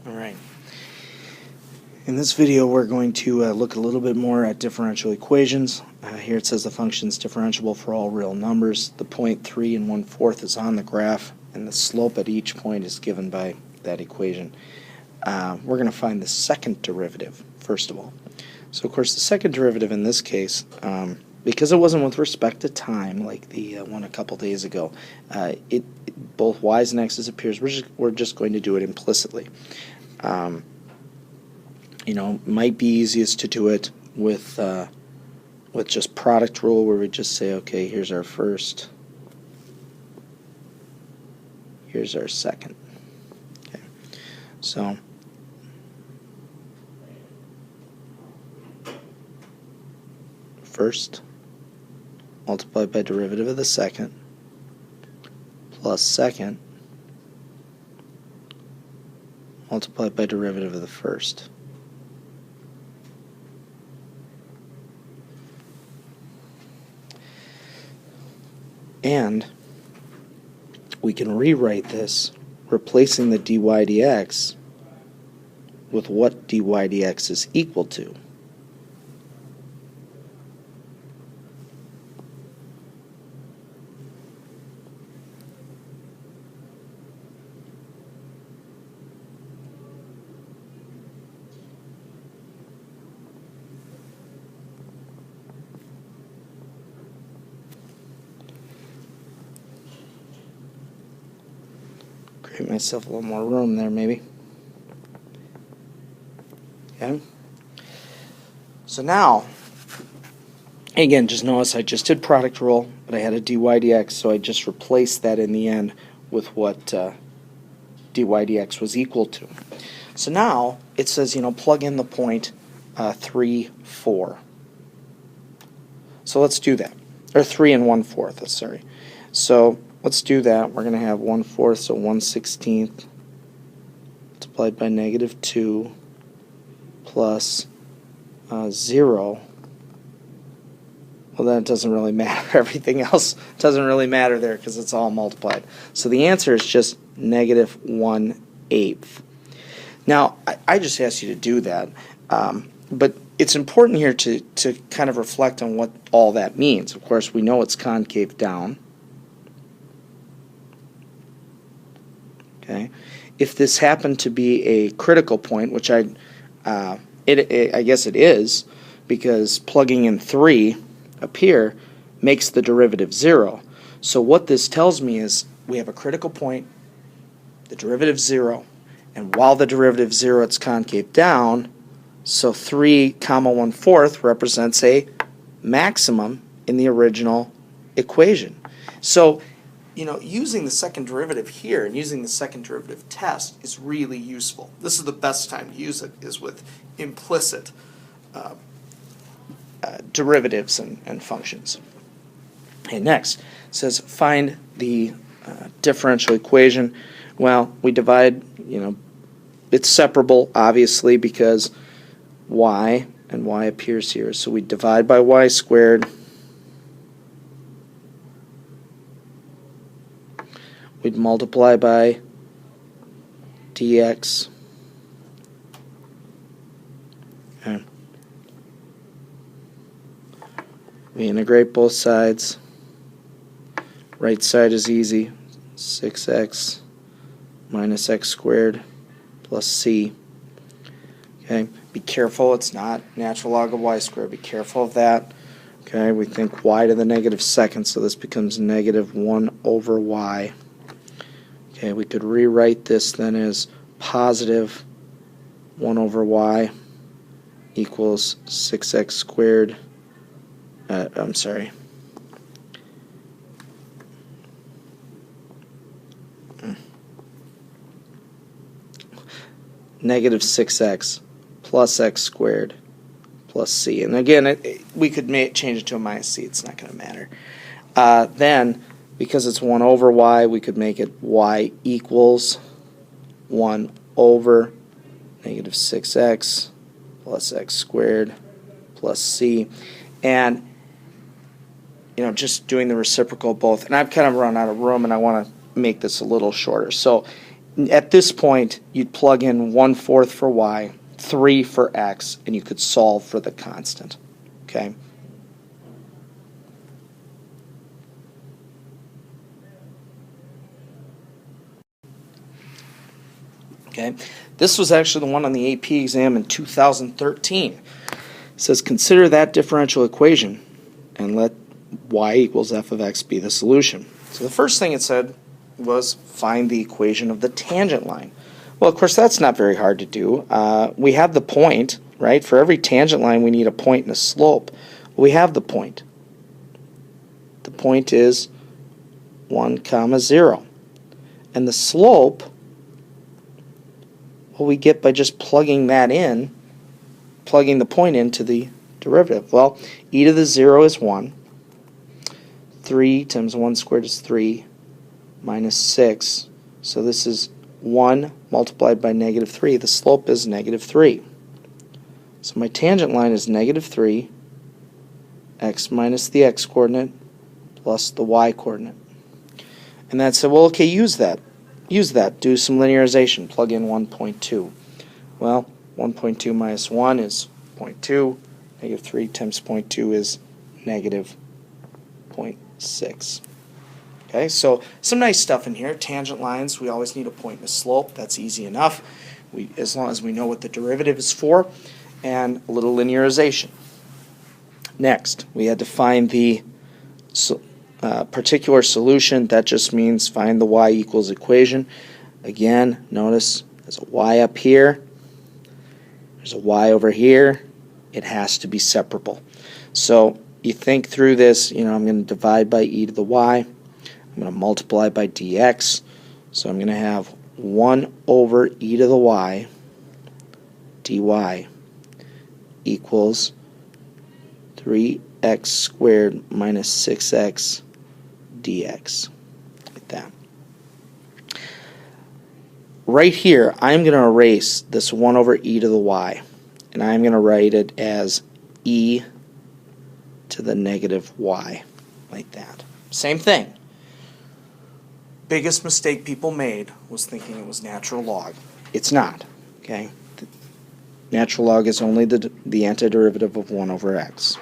Alright. In this video we're going to look a little bit more at differential equations. Here it says the function is differentiable for all real numbers. The point 3 1/4 is on the graph, and the slope at each point is given by that equation. We're going to find the second derivative, first of all. So of course the second derivative in this case, because it wasn't with respect to time like the one a couple days ago, both y's and x's appears. We're just going to do it implicitly. Might be easiest to do it with just product rule, where we just say, okay, here's our first, here's our second. Okay, so first multiplied by derivative of the second plus second multiplied by derivative of the first. And we can rewrite this replacing the dy dx with what dy dx is equal to. Create myself a little more room there, maybe. Okay. So now, again, just notice I just did product rule, but I had a dy dx, so I just replaced that in the end with what dy dx was equal to. So now it says, plug in the point 3, 4. So let's do that. Or 3 1/4, sorry. So let's do that. We're going to have 1/4, so 1/16 multiplied by -2 plus 0. Well, that doesn't really matter. Everything else doesn't really matter there because it's all multiplied. So the answer is just -1/8. Now, I just asked you to do that, but it's important here to kind of reflect on what all that means. Of course, we know it's concave down. Okay. If this happened to be a critical point, which I guess it is, because plugging in 3 up here makes the derivative 0. So what this tells me is we have a critical point, the derivative 0, and while the derivative 0, it's concave down, so 3, 1/4 represents a maximum in the original equation. So using the second derivative here and using the second derivative test is really useful. This is the best time to use it, is with implicit derivatives and functions. Okay, next, it says find the differential equation. Well, we divide, it's separable, obviously, because y and y appears here. So we divide by y squared. We'd multiply by dx. Okay. We integrate both sides. Right side is easy. 6x minus x squared plus c. Okay. Be careful, it's not natural log of y squared. Be careful of that. Okay. We think y to the -2nd, so this becomes -1/y. Okay, we could rewrite this then as positive 1/y equals 6x squared. I'm sorry. -6x plus x squared plus c. And again, we could change it to a -c. It's not going to matter. Then, because it's 1/y, we could make it y equals 1/-6x plus x squared plus c. And, just doing the reciprocal both. And I've kind of run out of room, and I want to make this a little shorter. So At this point, you'd plug in 1/4 for y, 3 for x, and you could solve for the constant. Okay? Okay? This was actually the one on the AP exam in 2013. It says, consider that differential equation and let y equals f of x be the solution. So the first thing it said was find the equation of the tangent line. Well, of course, that's not very hard to do. We have the point, right? For every tangent line, we need a point and a slope. We have the point. The point is 1, 0. And the slope, well, we get by just plugging that in, plugging the point into the derivative. Well, e to the 0 is 1. 3 times 1 squared is 3 minus 6. So this is 1 multiplied by negative 3. The slope is negative 3. So my tangent line is negative 3, x minus the x coordinate plus the y coordinate. And that said, well, okay, use that. Use that. Do some linearization. Plug in 1.2. Well, 1.2 minus 1 is 0.2. Negative 3 times 0.2 is negative 0.6. Okay, so some nice stuff in here. Tangent lines, we always need a point and a slope. That's easy enough, as long as we know what the derivative is for, and a little linearization. Next, we had to find the particular solution. That just means find the y equals equation. Again, notice there's a y up here, there's a y over here. It has to be separable. So you think through this, I'm going to divide by e to the y. I'm going to multiply by dx. So I'm going to have 1 over e to the y dy equals 3x squared minus 6x dx. Like that. Right here, I'm going to erase this 1 over e to the y, and I'm going to write it as e to the negative y, like that. Same thing. Biggest mistake people made was thinking it was natural log. It's not. Okay. The natural log is only the antiderivative of 1 over x.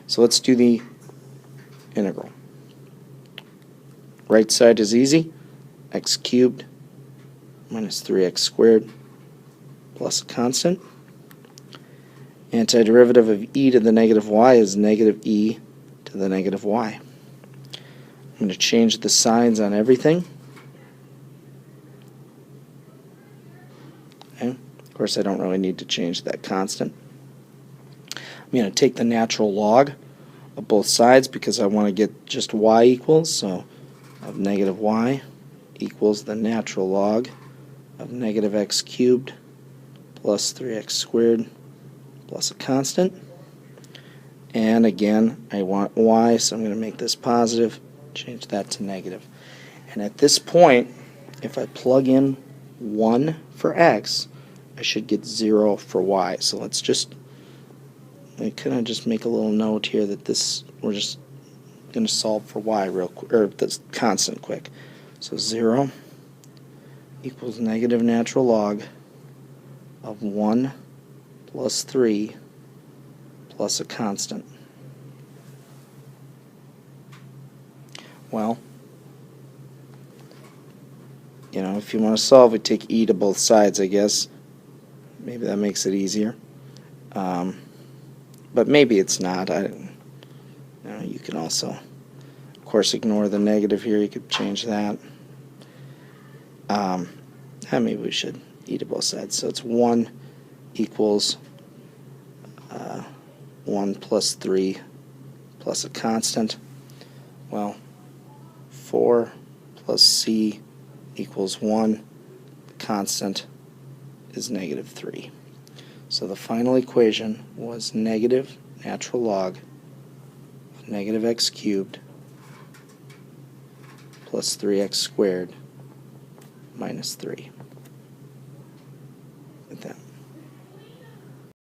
So let's do the integral. Right side is easy. X cubed minus 3x squared plus a constant. Antiderivative of e to the negative y is negative e to the negative y. I'm going to change the signs on everything. Okay. Of course, I don't really need to change that constant. I'm going to take the natural log of both sides because I want to get just y equals. So of negative y equals the natural log of negative x cubed plus 3x squared plus a constant. And again, I want y, so I'm going to make this positive. Change that to negative. And at this point, if I plug in 1 for x, I should get 0 for y. So let's just kind of just make a little note here that we're just going to solve for y real quick, or this constant quick. So 0 equals negative natural log of 1 plus 3 plus a constant. Well, if you want to solve, we take e to both sides, I guess. Maybe that makes it easier. But maybe it's not. You can also, of course, ignore the negative here. You could change that. Maybe we should e to both sides. So it's 1 equals 1 plus 3 plus a constant. Well, 4 plus c equals 1. The constant is negative 3. So the final equation was negative natural log of negative x cubed plus 3x squared minus 3.